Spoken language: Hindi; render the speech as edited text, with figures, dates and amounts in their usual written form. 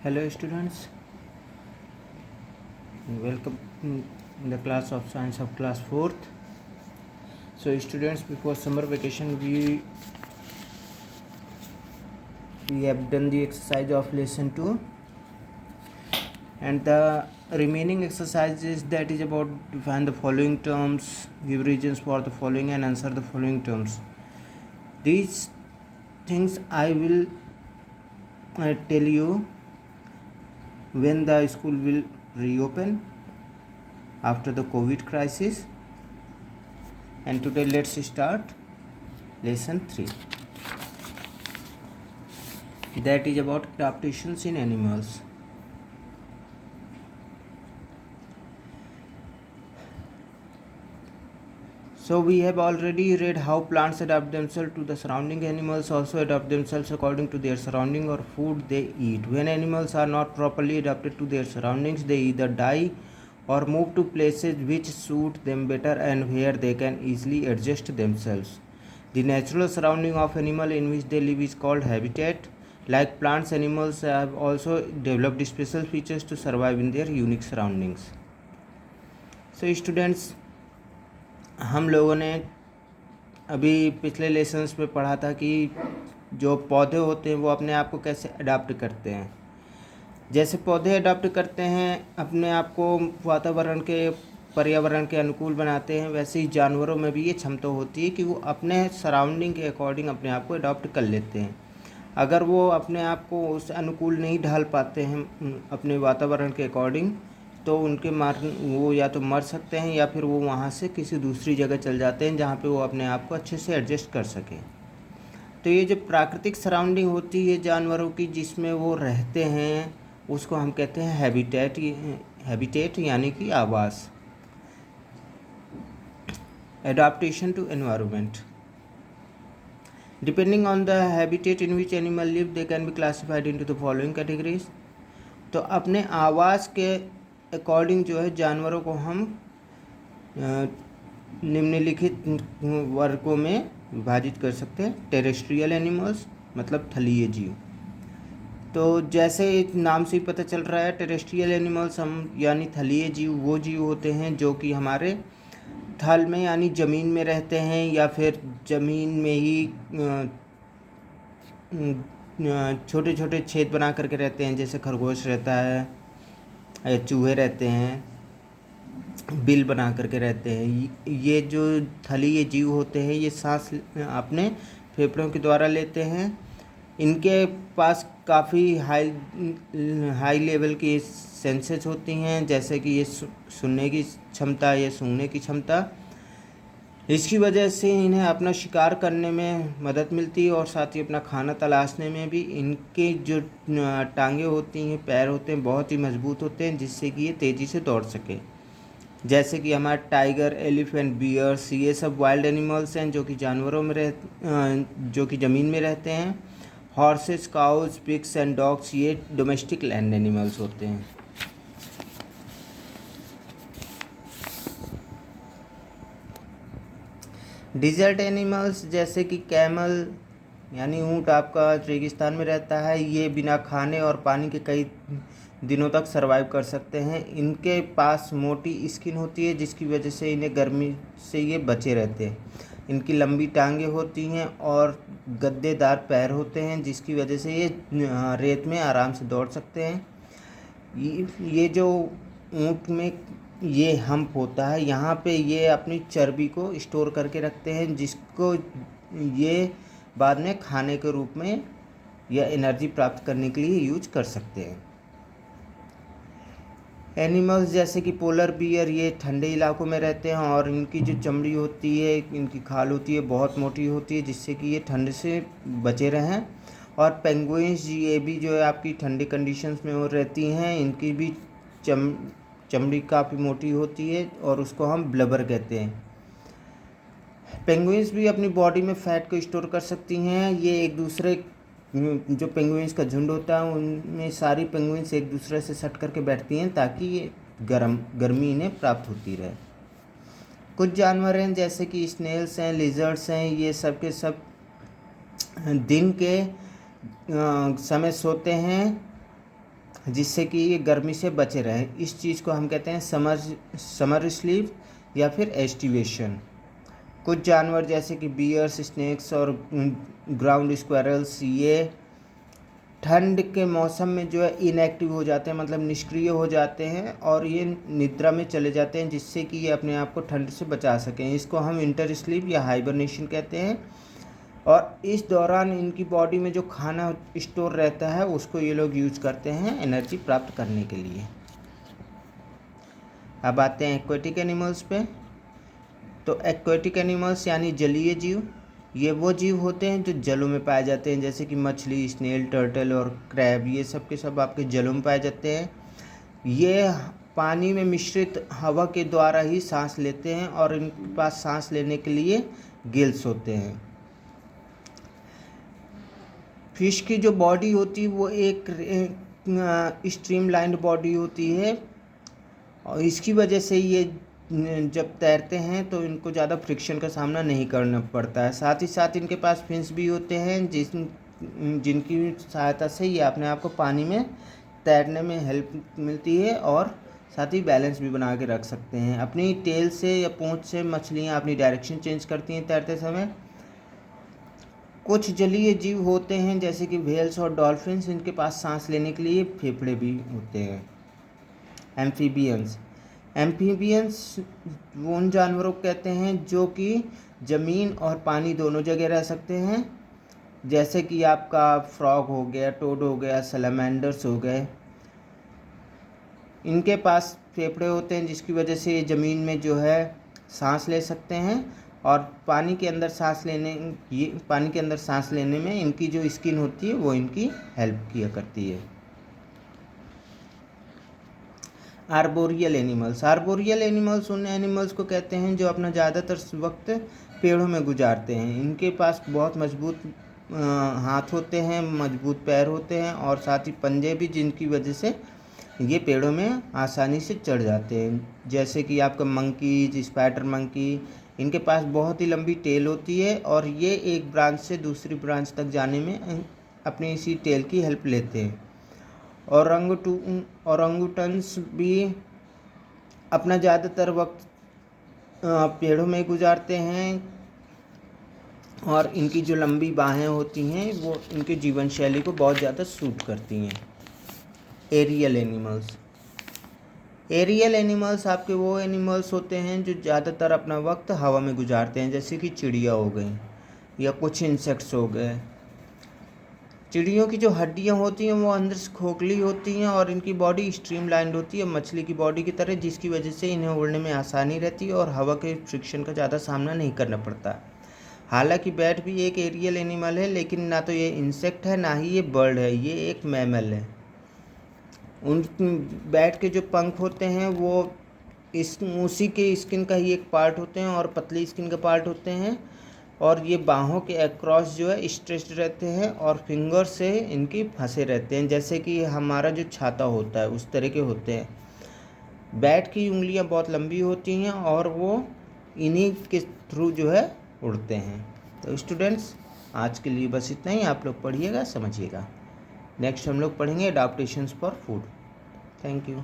Hello students, welcome in the class of science of class 4th. So students, before summer vacation we have done the exercise of lesson 2, and the remaining exercises that is about define the following terms, give reasons for the following and answer the following terms. These things I will tell you when the school will reopen after the COVID crisis. And today let's start lesson 3, that is about adaptations in animals. So we have already read how plants adapt themselves to the surrounding. Animals also adapt themselves according to their surrounding or food they eat. When animals are not properly adapted to their surroundings, they either die or move to places which suit them better and where they can easily adjust themselves. The natural surrounding of animal in which they live is called habitat. Like plants, animals have also developed special features to survive in their unique surroundings. So students, हम लोगों ने अभी पिछले लेसन्स में पढ़ा था कि जो पौधे होते हैं वो अपने आप को कैसे अडाप्ट करते हैं. जैसे पौधे अडाप्ट करते हैं, अपने आप को पर्यावरण के अनुकूल बनाते हैं, वैसे ही जानवरों में भी ये क्षमता होती है कि वो अपने सराउंडिंग के अकॉर्डिंग अपने आप को अडॉप्ट कर लेते हैं. अगर वो अपने आप को उस अनुकूल नहीं ढाल पाते हैं अपने वातावरण के अकॉर्डिंग, तो वो या तो मर सकते हैं या फिर वो वहाँ से किसी दूसरी जगह चल जाते हैं जहाँ पे वो अपने आप को अच्छे से एडजस्ट कर सकें. तो ये जो प्राकृतिक सराउंडिंग होती है जानवरों की जिसमें वो रहते हैं, उसको हम कहते हैं हैबिटेट यानी कि आवास. Adaptation to environment. Depending on the habitat in which animal live, they can be classified into the following categories. तो अपने आवास के अकॉर्डिंग जो है जानवरों को हम निम्नलिखित वर्गों में विभाजित कर सकते हैं. टेरेस्ट्रियल एनिमल्स मतलब थलीय जीव. तो जैसे नाम से ही पता चल रहा है, टेरेस्ट्रियल एनिमल्स हम यानी थलीय जीव वो जीव होते हैं जो कि हमारे थल में यानी ज़मीन में रहते हैं या फिर ज़मीन में ही छोटे छोटे छेद बना करके रहते हैं. जैसे खरगोश रहता है, चूहे रहते हैं, बिल बना करके रहते हैं. ये जो थलीय जीव होते हैं ये सांस अपने फेफड़ों के द्वारा लेते हैं. इनके पास काफ़ी हाई लेवल की सेंसेस होती हैं, जैसे कि ये सुनने की क्षमता, ये सूंघने की क्षमता. इसकी वजह से इन्हें अपना शिकार करने में मदद मिलती है और साथ ही अपना खाना तलाशने में भी. इनके जो टांगें होती हैं, पैर होते हैं, बहुत ही मजबूत होते हैं जिससे कि ये तेज़ी से दौड़ सके. जैसे कि हमारा टाइगर, एलिफेंट, बियर्स, ये सब वाइल्ड एनिमल्स हैं जो कि जो कि ज़मीन में रहते हैं. Horses, cows, pigs and dogs ये डोमेस्टिक लैंड एनिमल्स होते हैं. डिजर्ट एनिमल्स जैसे कि कैमल यानी ऊँट आपका रेगिस्तान में रहता है, ये बिना खाने और पानी के कई दिनों तक सरवाइव कर सकते हैं. इनके पास मोटी स्किन होती है जिसकी वजह से इन्हें गर्मी से ये बचे रहते हैं. इनकी लंबी टांगें होती हैं और गद्देदार पैर होते हैं जिसकी वजह से ये रेत में आराम से दौड़ सकते हैं. ये जो ऊँट में ये हम्प होता है, यहाँ पे ये अपनी चर्बी को स्टोर करके रखते हैं जिसको ये बाद में खाने के रूप में या एनर्जी प्राप्त करने के लिए यूज कर सकते हैं. एनिमल्स जैसे कि पोलर बियर ये ठंडे इलाकों में रहते हैं और इनकी जो चमड़ी होती है, इनकी खाल होती है, बहुत मोटी होती है जिससे कि ये ठंड से बचे रहें. और पेंगुइन्स ये भी जो है आपकी ठंडी कंडीशंस में वो रहती हैं. इनकी भी चमड़ी काफ़ी मोटी होती है और उसको हम ब्लबर कहते हैं. पेंगुइन्स भी अपनी बॉडी में फ़ैट को स्टोर कर सकती हैं. ये एक दूसरे जो पेंगुइन्स का झुंड होता है उनमें सारी पेंगुइन्स एक दूसरे से सट करके बैठती हैं ताकि ये गर्मी इन्हें प्राप्त होती रहे. कुछ जानवर हैं जैसे कि स्नेल्स हैं, लिजर्ड्स हैं, ये सब के सब दिन के समय सोते हैं जिससे कि ये गर्मी से बचे रहें। इस चीज़ को हम कहते हैं समर स्लीप या फिर एस्टिवेशन। कुछ जानवर जैसे कि बियर्स, स्नेक्स और ग्राउंड स्क्वायरल्स ये ठंड के मौसम में जो है इनएक्टिव हो जाते हैं, मतलब निष्क्रिय हो जाते हैं और ये निद्रा में चले जाते हैं, जिससे कि ये अपने आप को ठंड से बचा सकें। इसको हम विंटर स्लीप या हाइबरनेशन कहते हैं। और इस दौरान इनकी बॉडी में जो खाना स्टोर रहता है उसको ये लोग यूज करते हैं एनर्जी प्राप्त करने के लिए। अब आते हैं एक्वेटिक एनिमल्स पे। तो एक्वेटिक एनिमल्स यानी जलीय जीव, ये वो जीव होते हैं जो जलों में पाए जाते हैं, जैसे कि मछली, स्नेल, टर्टल और क्रैब, ये सब के सब आपके जलों में पाए जाते हैं। ये पानी में मिश्रित हवा के द्वारा ही सांस लेते हैं और इनके पास सांस लेने के लिए गिल्स होते हैं। फिश की जो बॉडी होती है वो एक स्ट्रीमलाइंड बॉडी होती है और इसकी वजह से ये जब तैरते हैं तो इनको ज़्यादा फ्रिक्शन का सामना नहीं करना पड़ता है। साथ ही साथ इनके पास फिन्स भी होते हैं जिनकी सहायता से ये अपने आप को पानी में तैरने में हेल्प मिलती है और साथ ही बैलेंस भी बना के रख सकते हैं। अपनी टेल से या पूंछ से मछलियाँ अपनी डायरेक्शन चेंज करती हैं तैरते समय। कुछ जलीय जीव होते हैं जैसे कि व्हेल्स और डॉल्फिन्स, इनके पास सांस लेने के लिए फेफड़े भी होते हैं। एम्फीबियंस उन जानवरों को कहते हैं जो कि ज़मीन और पानी दोनों जगह रह सकते हैं, जैसे कि आपका फ्रॉग हो गया, टोड हो गया, सैलमेंडर्स हो गए। इनके पास फेफड़े होते हैं जिसकी वजह से ये ज़मीन में जो है सांस ले सकते हैं और पानी के अंदर सांस लेने में इनकी जो स्किन होती है वो इनकी हेल्प किया करती है। आर्बोरियल एनिमल्स उन एनिमल्स को कहते हैं जो अपना ज़्यादातर वक्त पेड़ों में गुजारते हैं। इनके पास बहुत मजबूत हाथ होते हैं, मजबूत पैर होते हैं और साथ ही पंजे भी, जिनकी वजह से ये पेड़ों में आसानी से चढ़ जाते हैं। जैसे कि आपका मंकीज, स्पाइडर मंकी, इनके पास बहुत ही लंबी टेल होती है और ये एक ब्रांच से दूसरी ब्रांच तक जाने में अपनी इसी टेल की हेल्प लेते हैं। ओरंगुटन्स भी अपना ज़्यादातर वक्त पेड़ों में गुजारते हैं और इनकी जो लंबी बाहें होती हैं वो इनके जीवन शैली को बहुत ज़्यादा सूट करती हैं। एरियल एनिमल्स आपके वो एनिमल्स होते हैं जो ज़्यादातर अपना वक्त हवा में गुजारते हैं, जैसे कि चिड़िया हो गई या कुछ इंसेक्ट्स हो गए। चिड़ियों की जो हड्डियां होती हैं वो अंदर से खोखली होती हैं और इनकी बॉडी स्ट्रीमलाइंड होती है मछली की बॉडी की तरह, जिसकी वजह से इन्हें उड़ने में आसानी रहती है और हवा के फ्रिक्शन का ज़्यादा सामना नहीं करना पड़ता। हालांकि बैट भी एक एरियल एनिमल है, लेकिन ना तो ये इंसेक्ट है ना ही ये बर्ड है, ये एक मैमल है। उन बैट के जो पंख होते हैं वो उसी के स्किन का ही एक पार्ट होते हैं और पतली स्किन का पार्ट होते हैं और ये बाहों के अक्रॉस जो है स्ट्रेच्ड रहते हैं और फिंगर से इनकी फंसे रहते हैं, जैसे कि हमारा जो छाता होता है उस तरह के होते हैं। बैट की उंगलियां बहुत लंबी होती हैं और वो इन्हीं के थ्रू जो है उड़ते हैं। तो स्टूडेंट्स, आज के लिए बस इतना ही। आप लोग पढ़िएगा, समझिएगा। नेक्स्ट हम लोग पढ़ेंगे अडैप्टेशंस फॉर फूड। Thank you.